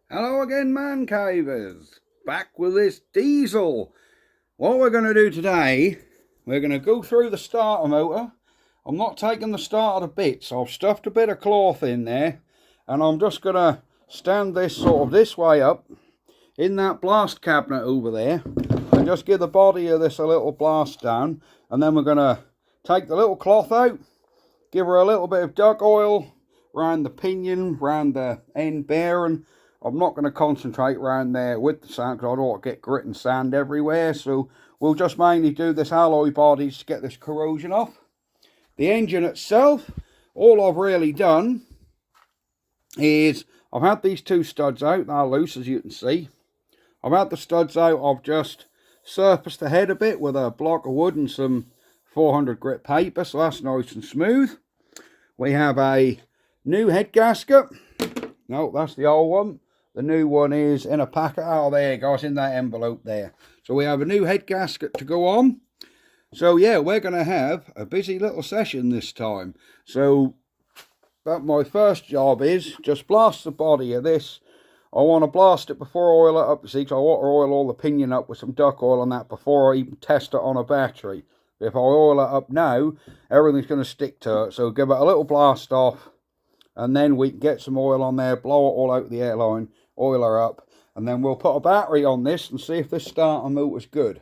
Hello again, man cavers. Back with this diesel. What we're going to do today, we're going to go through the starter motor. I'm not taking the starter bits. I've stuffed a bit of cloth in there, and I'm just going to stand this sort of this way up in that blast cabinet over there, and just give the body of this a little blast down. And then we're going to take the little cloth out, give her a little bit of duck oil around the pinion, around the end bearing. I'm not going to concentrate around there with the sand because I don't want to get grit and sand everywhere. So we'll just mainly do this alloy body to get this corrosion off. The engine itself, all I've really done is I've had these two studs out. They're loose, as you can see. I've had the studs out. I've just surfaced the head a bit with a block of wood and some 400 grit paper, so that's nice and smooth. We have a new head gasket. No, that's the old one. The new one is in a packet. Oh, there you go. It's in that envelope there. So we have a new head gasket to go on. So yeah, we're going to have a busy little session this time. So but my first job is just blast the body of this. I want to blast it before I oil it up, you see, because I want to oil all the pinion up with some duck oil and that before I even test it on a battery. If I oil it up now, everything's going to stick to it. So give it a little blast off, and then we can get some oil on there, blow it all out the airline, oil her up, and then we'll put a battery on this and see if this starter motor's good.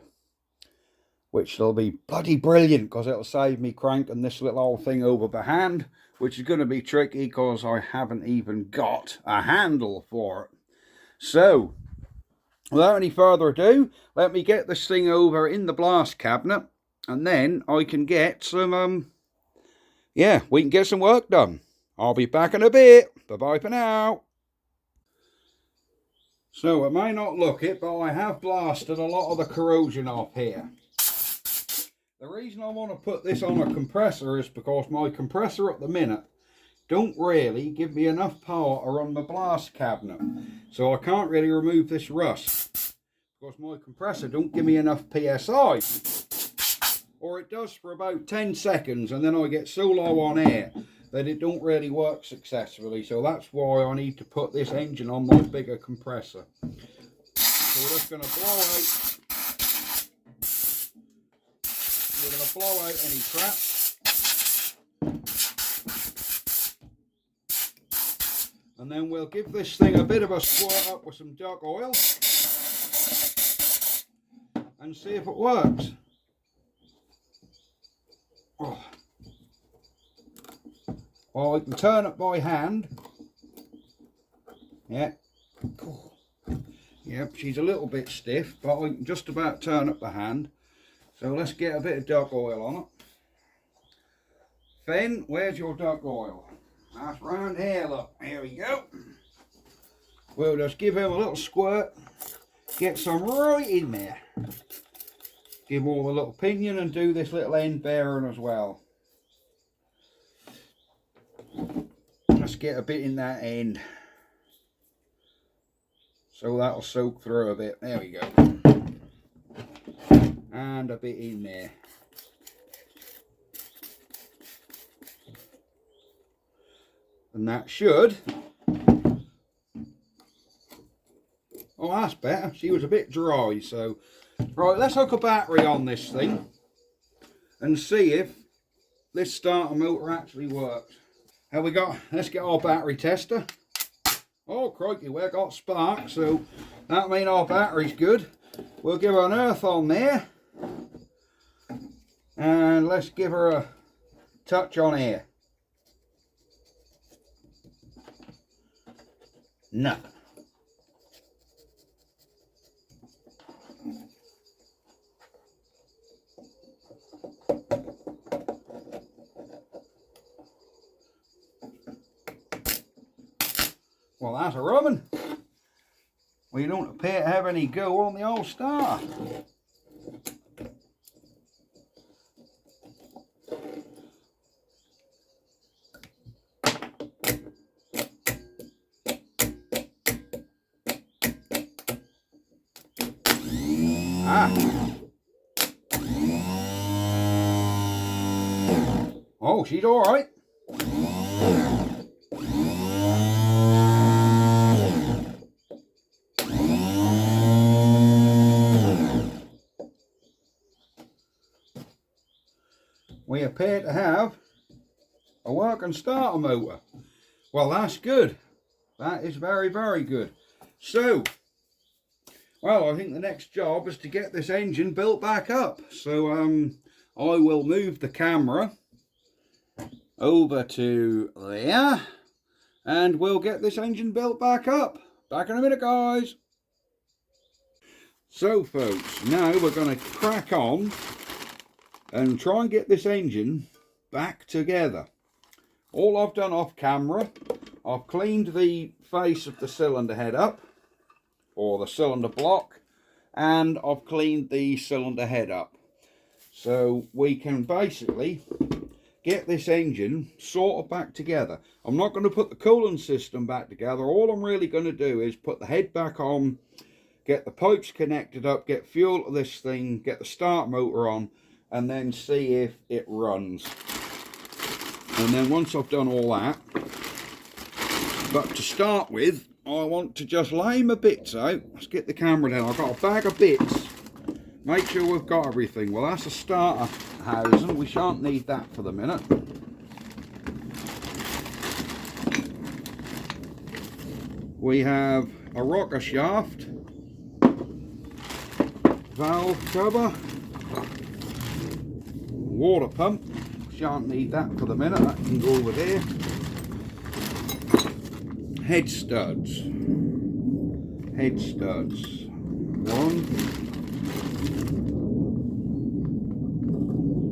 Which will be bloody brilliant, because it'll save me cranking this little old thing over by hand, which is going to be tricky because I haven't even got a handle for it. So, without any further ado, let me get this thing over in the blast cabinet, and then I can get some, we can get some work done. I'll be back in a bit. Bye-bye for now. So, it may not look it, but I have blasted a lot of the corrosion off here. The reason I want to put this on a compressor is because my compressor at the minute don't really give me enough power to run the blast cabinet. So I can't really remove this rust, because my compressor don't give me enough PSI. Or it does for about 10 seconds, and then I get so low on air that it don't really work successfully. So that's why I need to put this engine on my bigger compressor. So we're just going to blow out. We're going to blow out any crap. And then we'll give this thing a bit of a squirt up with some duck oil and see if it works. Oh. Well, I can turn it by hand. Yeah. Yep, she's a little bit stiff, but I can just about turn it by hand. So let's get a bit of duck oil on it. Finn, where's your duck oil? That's round here, look. Here we go. We'll just give him a little squirt. Get some right in there. Give all the little pinion and do this little end bearing as well. Let's get a bit in that end. So that'll soak through a bit. There we go. And a bit in there. And that should. Oh, that's better. She was a bit dry, so. Right, let's hook a battery on this thing and see if this starter motor actually works. Have we got, let's get our battery tester. Oh, crikey, we've got spark, so that means our battery's good. We'll give her an earth on there. And let's give her a touch on air. Nothing. Well, that's a rubbing. We don't appear to have any go on the old star. Oh, she's all right. we appear to have a working starter motor. Well, that's good. That is very, very good. So, well, I think the next job is to get this engine built back up. So, I will move the camera over to there and we'll get this engine built back up. Back in a minute, guys. So, folks, now we're going to crack on and try and get this engine back together. All I've done off camera, I've cleaned the face of the cylinder head up, or the cylinder block, and I've cleaned the cylinder head up. So we can basically get this engine sort of back together. I'm not going to put the cooling system back together. All I'm really going to do is put the head back on, get the pipes connected up, get fuel to this thing, get the start motor on, and then see if it runs. And then once I've done all that, but to start with, I want to just lay my bits out. Let's get the camera down. I've got a bag of bits. Make sure we've got everything. Well, that's a starter housing. We shan't need that for the minute. We have a rocker shaft, valve cover, water pump. Shan't need that for the minute. That can go over there. Head studs. Head studs. 1,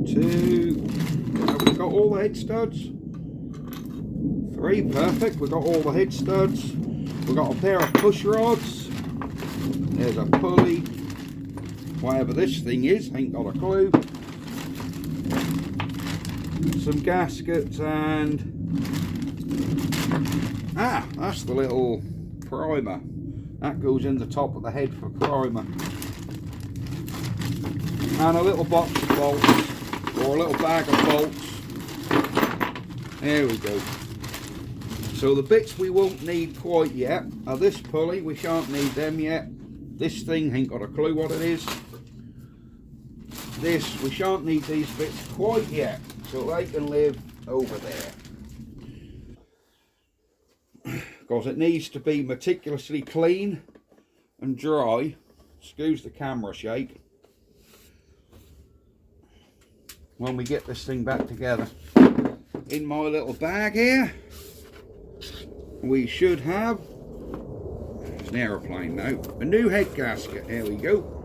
2. Have we got all the head studs? 3. Perfect. We've got all the head studs. We've got a pair of push rods. There's a pulley. Whatever this thing is, ain't got a clue. Some gaskets and that's the little primer that goes in the top of the head for primer, and a little box of bolts, or a little bag of bolts. There we go. So the bits we won't need quite yet are this pulley. We shan't need them yet. This thing ain't got a clue what it is. This, we shan't need these bits quite yet, so they can live over there. Because it needs to be meticulously clean and dry. Excuse the camera shake. When we get this thing back together. In my little bag here, we should have, it's an aeroplane now, a new head gasket. There we go.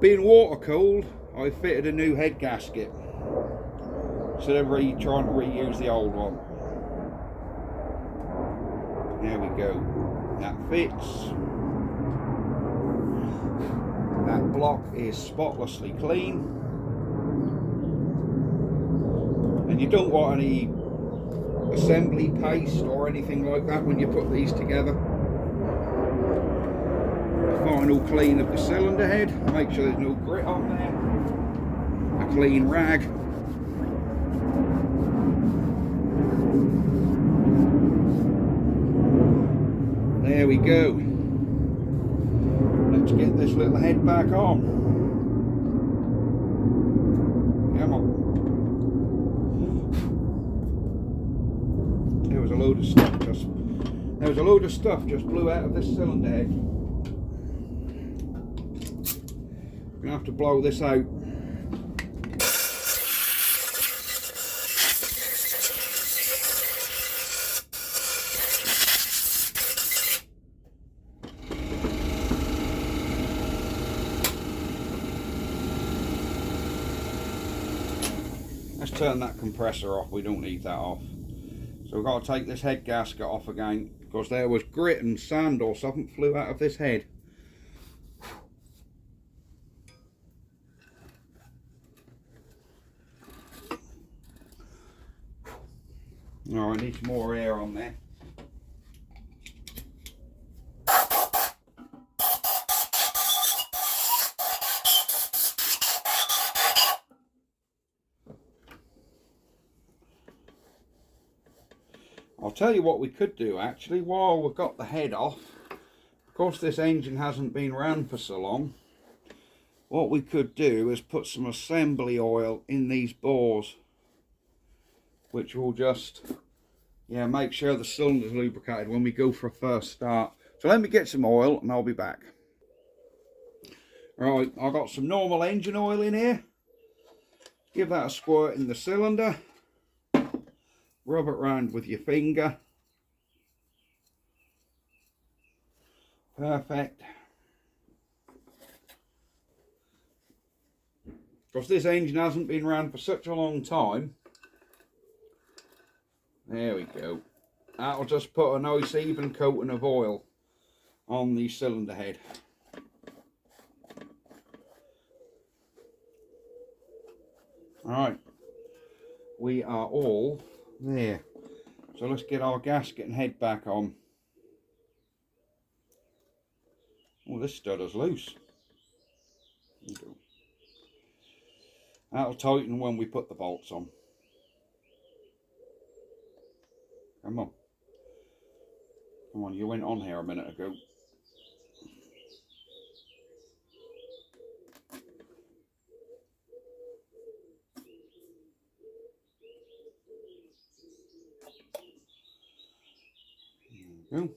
Being water cooled, I fitted a new head gasket instead of trying to reuse the old one. There we go. That fits. That block is spotlessly clean. And you don't want any assembly paste or anything like that when you put these together. A final clean of the cylinder head. Make sure there's no grit on there. A clean rag. There we go. Let's get this little head back on. Come on. There was a load of stuff just blew out of this cylinder head. I'm gonna have to blow this out. Let's turn that compressor off. We don't need that off. So we've got to take this head gasket off again, because there was grit and sand or something flew out of this head. Oh, I need some more air on there. I'll tell you what we could do actually while we've got the head off. Of course this engine hasn't been ran for so long. what we could do is put some assembly oil in these bores, which will just, yeah, make sure the cylinder's lubricated when we go for a first start. So let me get some oil and I'll be back. Right, I've got some normal engine oil in here. Give that a squirt in the cylinder. Rub it round with your finger. Perfect. Because this engine hasn't been ran for such a long time. There we go. That'll just put a nice even coating of oil on the cylinder head. Alright, we are all there. So let's get our gasket and head back on. Oh, this stud is loose. There you go. That'll tighten when we put the bolts on. Come on. Come on, you went on here a minute ago. There you go.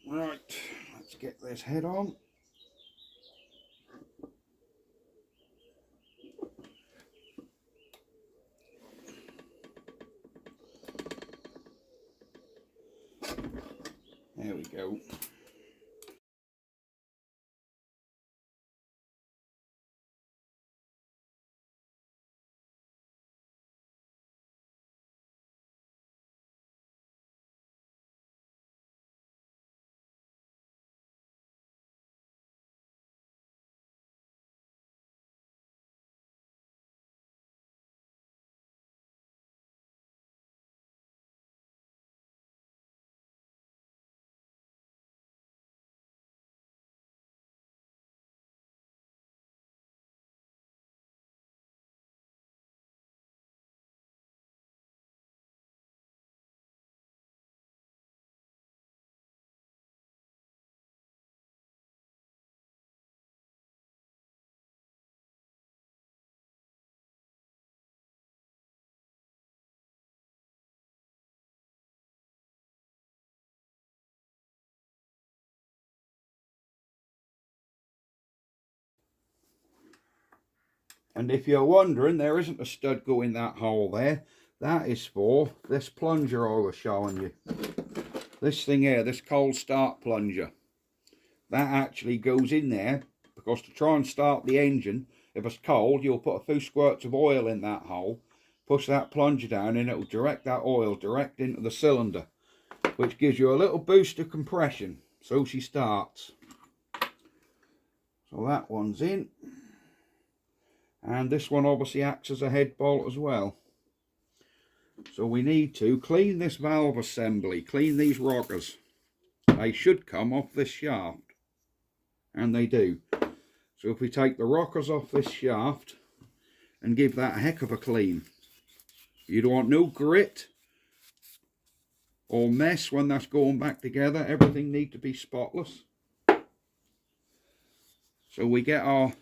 Right, let's get this head on. There we go. And if you're wondering, there isn't a stud going that hole there. That is for this plunger I was showing you. This thing here, this cold start plunger. That actually goes in there because to try and start the engine, if it's cold, you'll put a few squirts of oil in that hole, push that plunger down and it'll direct that oil direct into the cylinder, which gives you a little boost of compression. So she starts. So that one's in. And this one obviously acts as a head bolt as well. So we need to clean this valve assembly, clean these rockers. They should come off this shaft. And they do. So if we take the rockers off this shaft and give that a heck of a clean. You don't want no grit or mess when that's going back together. Everything needs to be spotless. So we get our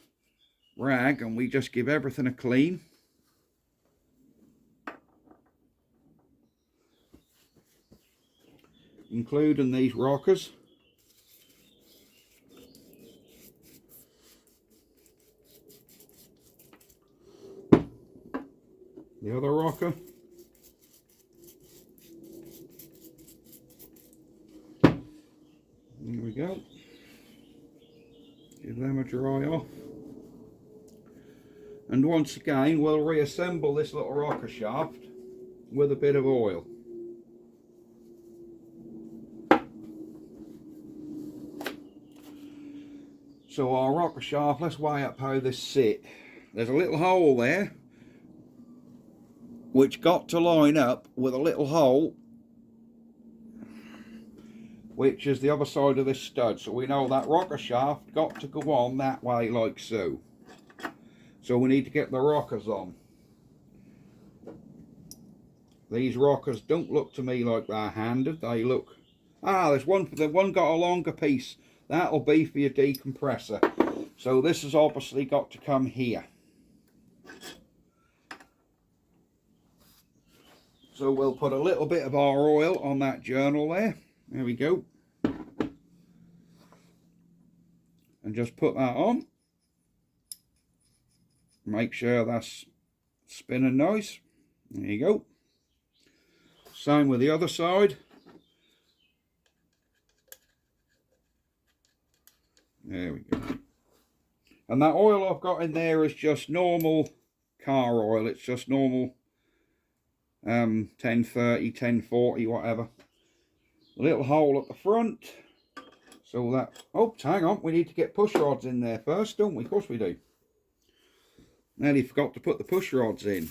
rag and we just give everything a clean. Including these rockers. The other rocker. There we go. Give them a dry off. And once again, we'll reassemble this little rocker shaft with a bit of oil. So our rocker shaft, let's weigh up how this sit. There's a little hole there, which got to line up with a little hole, which is the other side of this stud. So we know that rocker shaft got to go on that way like so. So we need to get the rockers on. These rockers don't look to me like they're handed. They look Ah, there's one, the one got a longer piece. That'll be for your decompressor. So this has obviously got to come here. So we'll put a little bit of our oil on that journal there. There we go. And just put that on. Make sure that's spinning nice. There you go. Same with the other side. There we go. And that oil I've got in there is just normal car oil. It's just normal 1030, 1040, whatever. A little hole at the front. So that, oh, hang on, we need to get push rods in there first, don't we? Of course we do. Nearly forgot to put the push rods in.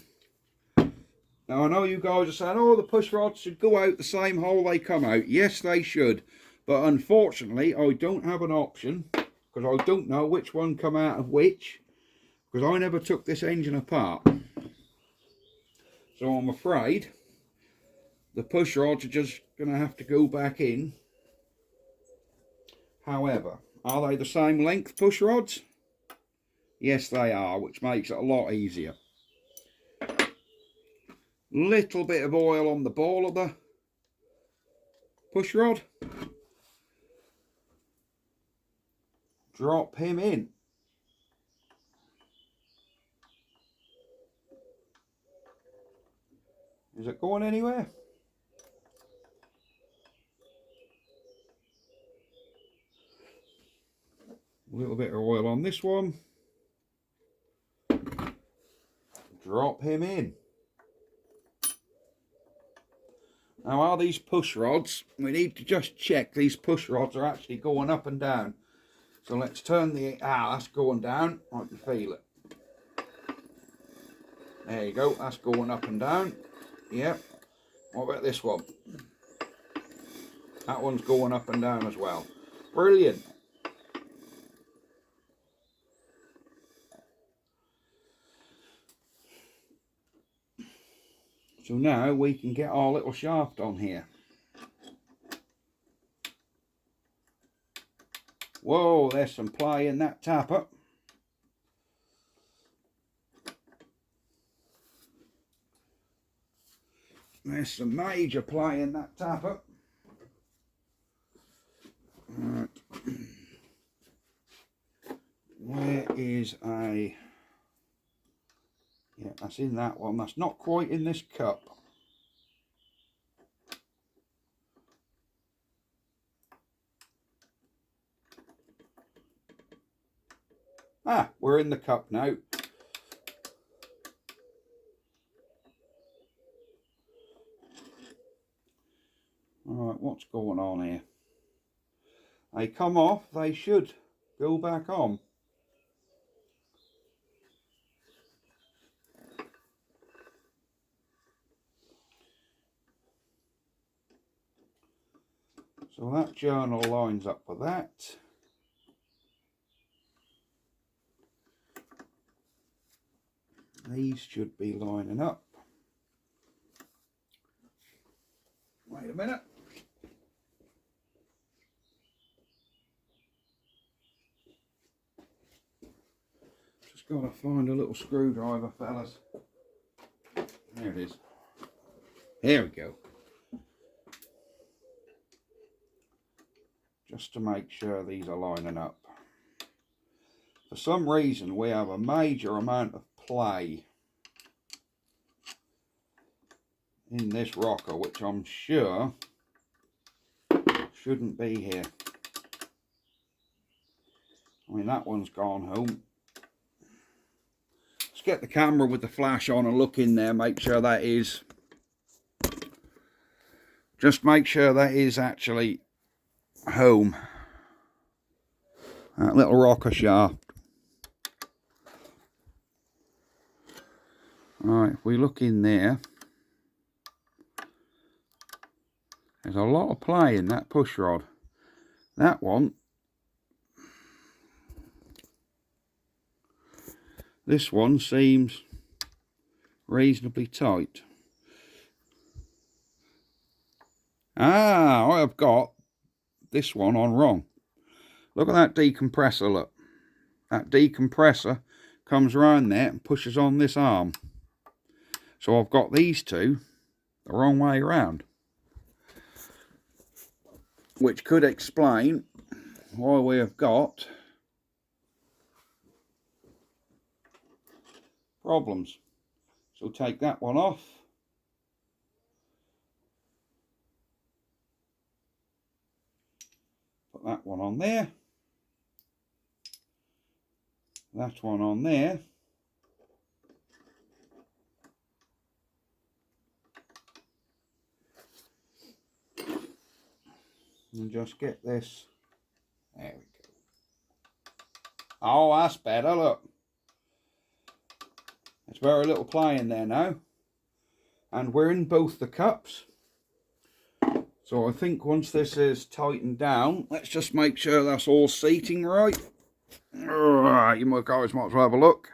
Now I know you guys are saying, oh, the push rods should go out the same hole they come out. Yes, they should. But unfortunately, I don't have an option, because I don't know which one come out of which, because I never took this engine apart. So I'm afraid the push rods are just going to have to go back in. However, are they the same length push rods? Yes, they are, which makes it a lot easier. Little bit of oil on the ball of the push rod. Drop him in. Is it going anywhere? A little bit of oil on this one. Drop him in. Now, are these push rods, we need to just check these push rods are actually going up and down. So let's turn the, that's going down. I can feel it. There you go, that's going up and down. Yep. What about this one? That one's going up and down as well. Brilliant. So now we can get our little shaft on here. Whoa, there's some play in that tapper. There's some major play in that tapper. Right. Where is a... Yeah, that's in that one. That's not quite in this cup. Ah, we're in the cup now. Alright, what's going on here? They come off, they should go back on. So that journal lines up for that. These should be lining up. Wait a minute. Just got to find a little screwdriver, fellas. There it is. Here we go. Just to make sure these are lining up. For some reason we have a major amount of play in this rocker, which I'm sure shouldn't be here. I mean, that one's gone home. Let's get the camera with the flash on and look in there, make sure that is, just make sure that is actually home. That little rocker shaft. Alright, if we look in there, there's a lot of play in that push rod. That one, this one seems reasonably tight. Ah, I've got this one on wrong. Look at that decompressor, look. That decompressor comes around there and pushes on this arm. So I've got these two the wrong way around. Which could explain why we have got problems. So take that one off. Put that one on there. That one on there. And just get this. There we go. Oh, that's better, look. There's very little play in there now. And we're in both the cups. So I think once this is tightened down, let's just make sure that's all seating right. You guys might as well have a look.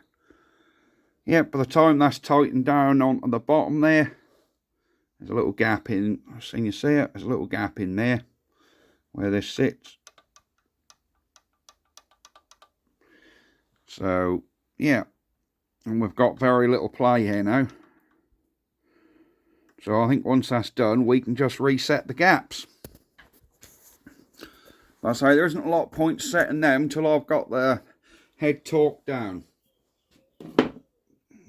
Yeah, by the time that's tightened down on the bottom there, there's a little gap in, can you see it? There's a little gap in there where this sits. So, yeah. And we've got very little play here now. So I think once that's done, we can just reset the gaps. Like I say, there isn't a lot of point setting them until I've got the head torqued down.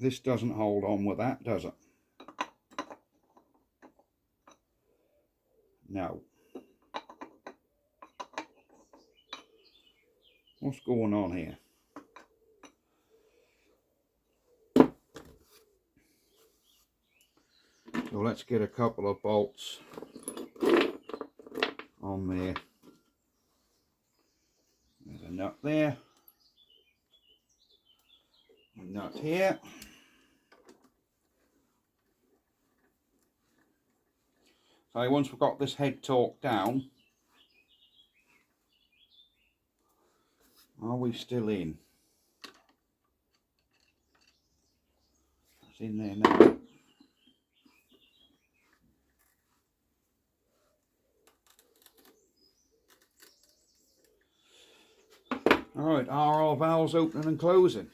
This doesn't hold on with that, does it? No. What's going on here? So let's get a couple of bolts on there. There's a nut there. A nut here. So once we've got this head torqued down, are we still in? It's in there now. Alright, are our valves opening and closing?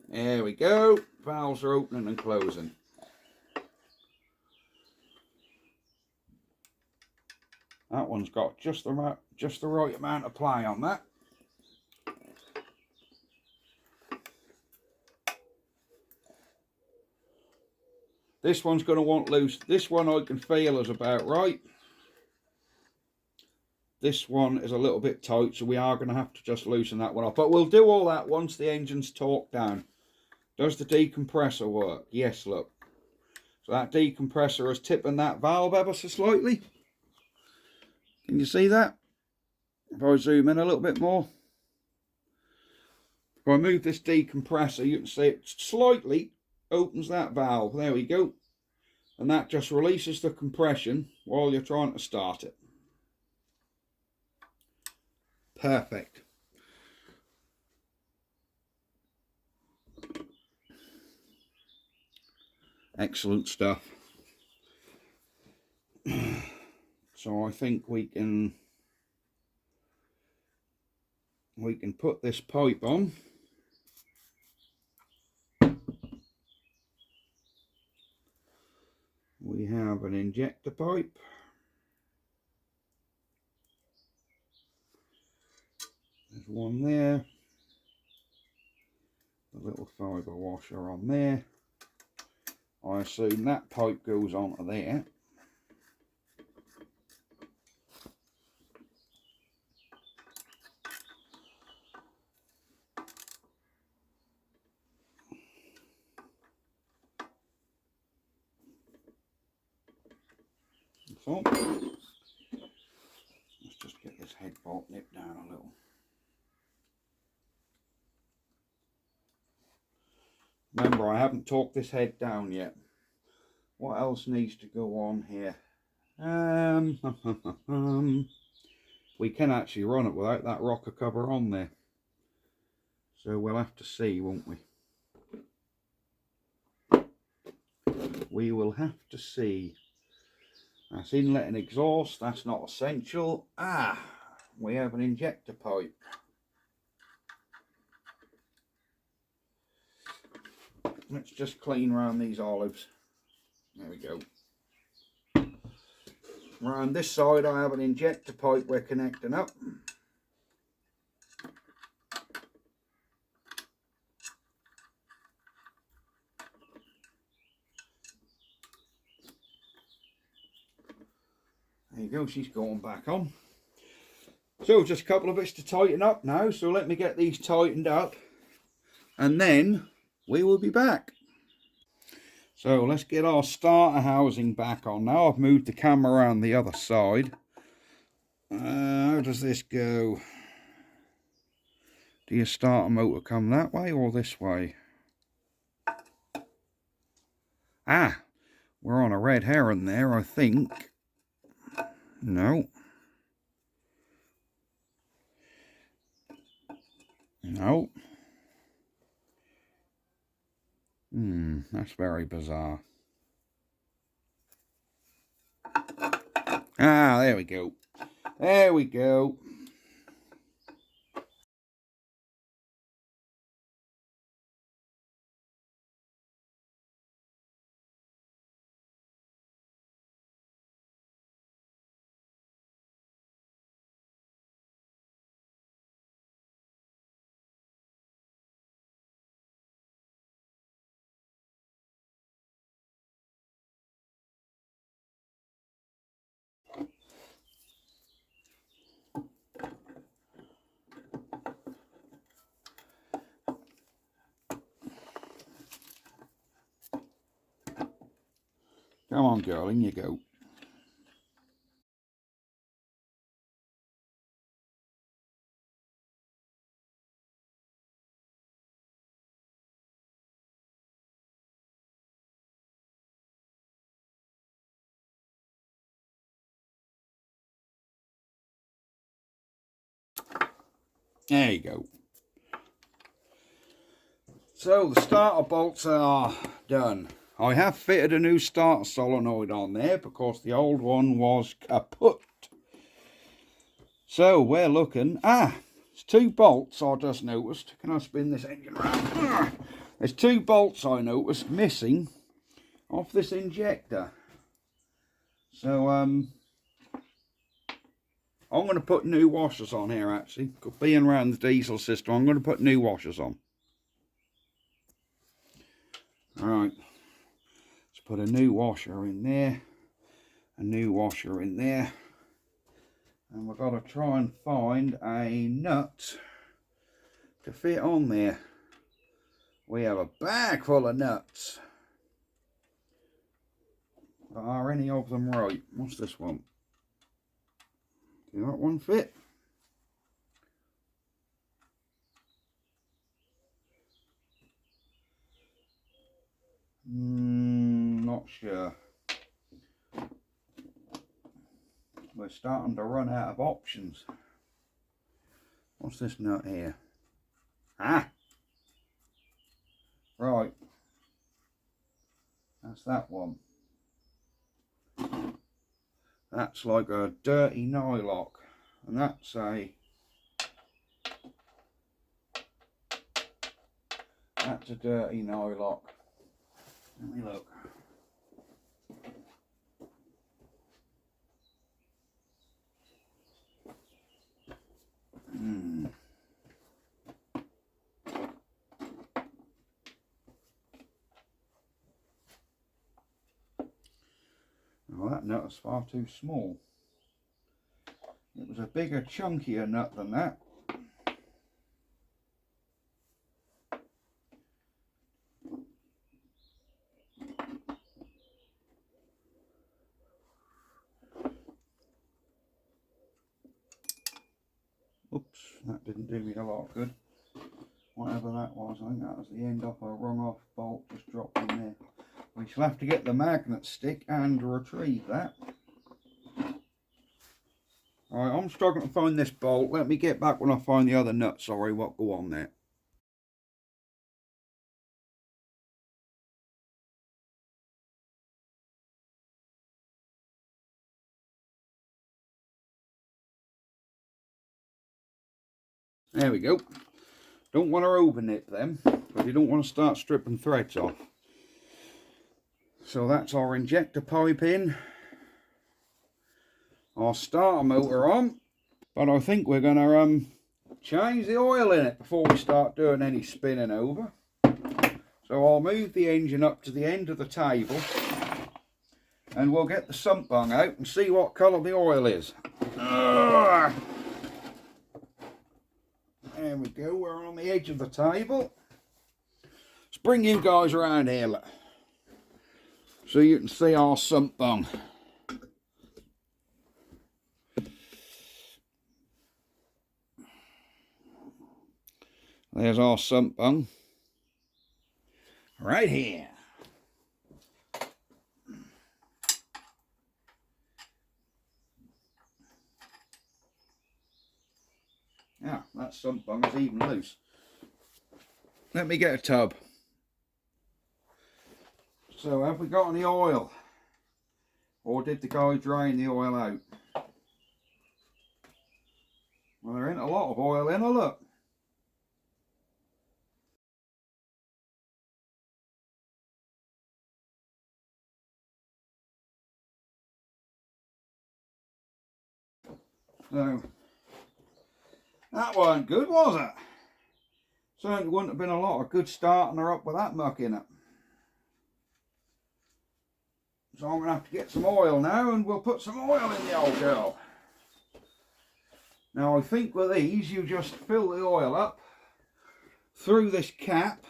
There we go. Valves are opening and closing. That one's got just the right amount of play on that. This one's going to want loose. This one I can feel is about right. This one is a little bit tight, so we are going to have to just loosen that one up. But we'll do all that once the engine's torqued down. Does the decompressor work? Yes, look. So that decompressor is tipping that valve ever so slightly. Can you see that? If I zoom in a little bit more. If I move this decompressor, you can see it slightly opens that valve. There we go. And that just releases the compression while you're trying to start it. Perfect. Excellent stuff. So I think we can put this pipe on. We have an injector pipe. There's one there. A little fibre washer on there. I assume that pipe goes onto there. So, let's just get this head bolt nipped down a little. Remember, I haven't torqued this head down yet. What else needs to go on here? We can actually run it without that rocker cover on there. So we'll have to see, won't we? We will have to see. That's inlet and exhaust, that's not essential. We have an injector pipe. Let's just clean around these olives. There we go. Around this side I have an injector pipe we're connecting up. There you go, she's going back on. So just a couple of bits to tighten up now, so let me get these tightened up and then we will be back. So let's get our starter housing back on now. I've moved the camera around the other side. How does this go? Do your starter motor come that way or this way? We're on a red herring there, I think. No. No. That's very bizarre. There we go. There we go. Come on, girl, in you go. There you go. So the starter bolts are done. I have fitted a new starter solenoid on there because the old one was kaput. So we're looking, it's 2 bolts I just noticed. Can I spin this engine around? There's 2 bolts I noticed missing off this injector. So I'm going to put new washers on here actually. Being around the diesel system, I'm going to put new washers on. Alright, let's put a new washer in there, a new washer in there, and we've got to try and find a nut to fit on there. We have a bag full of nuts. But are any of them right? What's this one? Do that one fit? Not sure. We're starting to run out of options. What's this nut here? Right. That's that one. That's like a dirty nylock. And that's a dirty nylock. Let me look. Well, that nut is far too small. It was a bigger, chunkier nut than that. Oops, that didn't do me a lot of good. Whatever that was, I think that was the end of a wrung off bolt just dropped in there. We shall have to get the magnet stick and retrieve that. Alright, I'm struggling to find this bolt. Let me get back when I find the other nut, sorry, what go on there. There we go. Don't want to over nip them, because you don't want to start stripping threads off. So that's our injector pipe in. Our starter motor on. But I think we're going to change the oil in it before we start doing any spinning over. So I'll move the engine up to the end of the table and we'll get the sump bung out and see what colour the oil is. There we go, we're on the edge of the table. Let's bring you guys around here so you can see our sump bung. There's our sump bung. Right here. Yeah, that sump bung is even loose. Let me get a tub. So have we got any oil? Or did the guy drain the oil out? Well, there ain't a lot of oil in her, look. So, that wasn't good, was it? Certainly wouldn't have been a lot of good starting her up with that muck in it. So I'm going to have to get some oil now and we'll put some oil in the old girl. Now I think with these you just fill the oil up through this cap.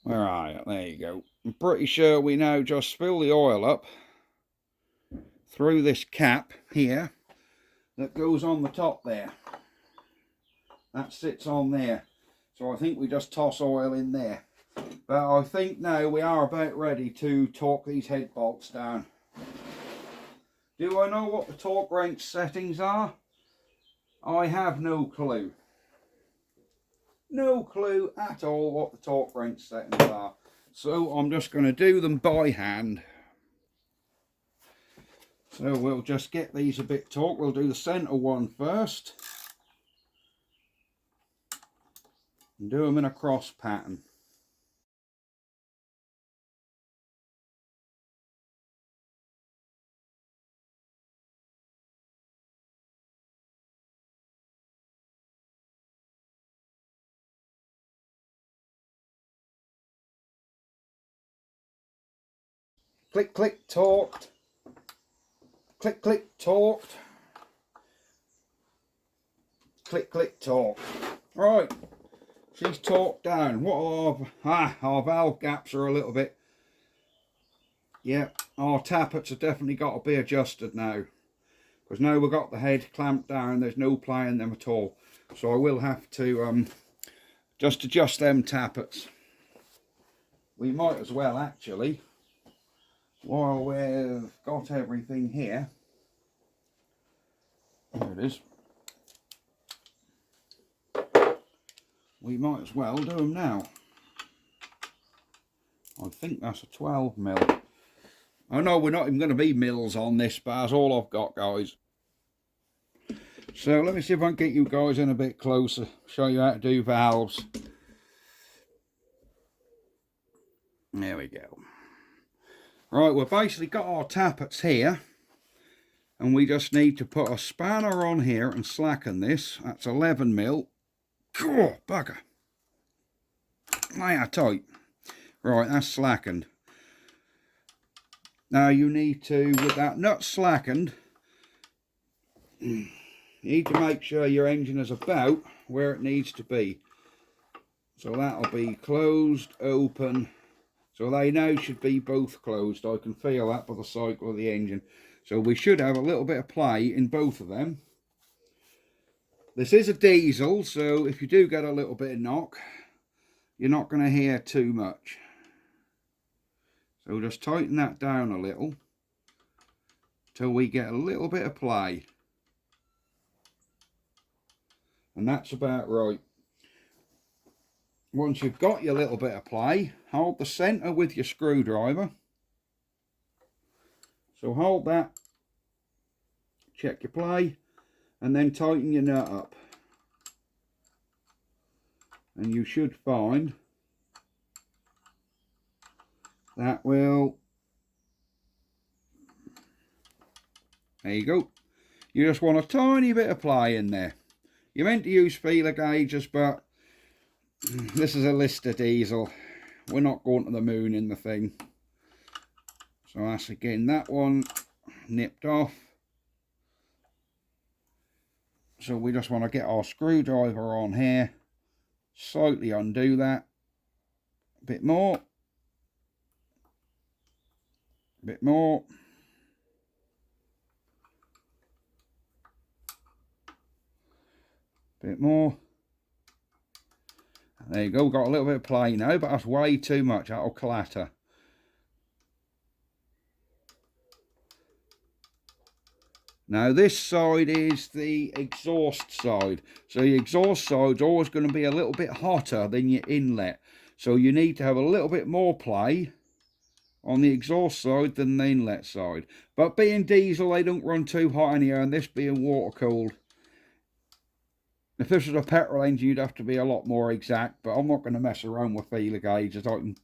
Where are you? There you go. I'm pretty sure we now just fill the oil up through this cap here that goes on the top there. That sits on there. So I think we just toss oil in there. But I think now we are about ready to torque these head bolts down. Do I know what the torque wrench settings are? I have no clue. No clue at all what the torque wrench settings are. So I'm just going to do them by hand. So we'll just get these a bit torqued. We'll do the centre one first. And do them in a cross pattern. Click, click, torqued. Click, click, torqued. Click, click, torqued. Right, she's torqued down. What our valve gaps are a little bit. Yeah, our tappets have definitely got to be adjusted now. Because now we've got the head clamped down, there's no playing them at all. So I will have to just adjust them tappets. We might as well actually, while we've got everything here. There it is. We might as well do them now. I think that's a 12mm. I know we're not even going to be mils on this, but that's all I've got, guys. So let me see if I can get you guys in a bit closer, show you how to do valves. There we go. Right, we've basically got our tappets here, and we just need to put a spanner on here and slacken this. That's 11mm. Oh, bugger. They are tight. Right, that's slackened. Now you need to, with that nut slackened, you need to make sure your engine is about where it needs to be. So that'll be closed, open. So they now should be both closed. I can feel that by the cycle of the engine. So we should have a little bit of play in both of them. This is a diesel, so if you do get a little bit of knock, you're not going to hear too much. So just tighten that down a little till we get a little bit of play. And that's about right. Once you've got your little bit of play, hold the centre with your screwdriver. So hold that, check your play, and then tighten your nut up. And you should find that will, there you go. You just want a tiny bit of play in there. You're meant to use feeler gauges, but this is a Lister diesel. We're not going to the moon in the thing. So that's again that one nipped off. So we just want to get our screwdriver on here, slightly undo that, a bit more, a bit more, a bit more. There you go, got a little bit of play now, but that's way too much, that'll clatter. Now this side is the exhaust side. So the exhaust side's always going to be a little bit hotter than your inlet. So you need to have a little bit more play on the exhaust side than the inlet side. But being diesel, they don't run too hot anyhow, and this being water cooled. If this was a petrol engine, you'd have to be a lot more exact, but I'm not going to mess around with feeler gauges. I can...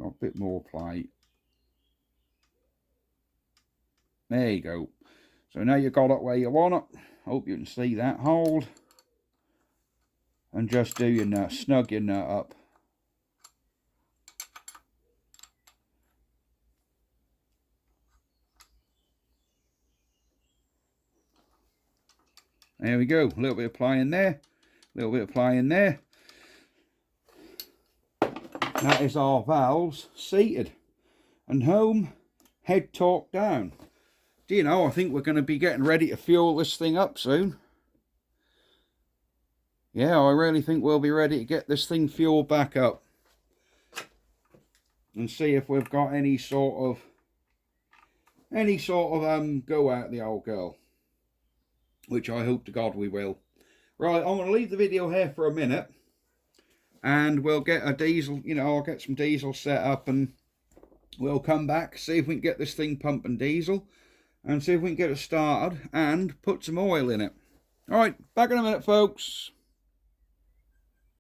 a bit more play. There you go. So now you've got it where you want it. Hope you can see that. Hold. And just do your nut. Snug your nut up. There we go. A little bit of play in there. A little bit of play in there. That is our valves seated. And home, head torque down. Do you know, I think we're going to be getting ready to fuel this thing up soon. Yeah, I really think we'll be ready to get this thing fueled back up. And see if we've got any sort of go out the old girl. Which I hope to God we will. Right, I'm going to leave the video here for a minute. And we'll get a diesel, you know, I'll get some diesel set up and we'll come back, see if we can get this thing pumping diesel. And see if we can get it started and put some oil in it. Alright, back in a minute, folks.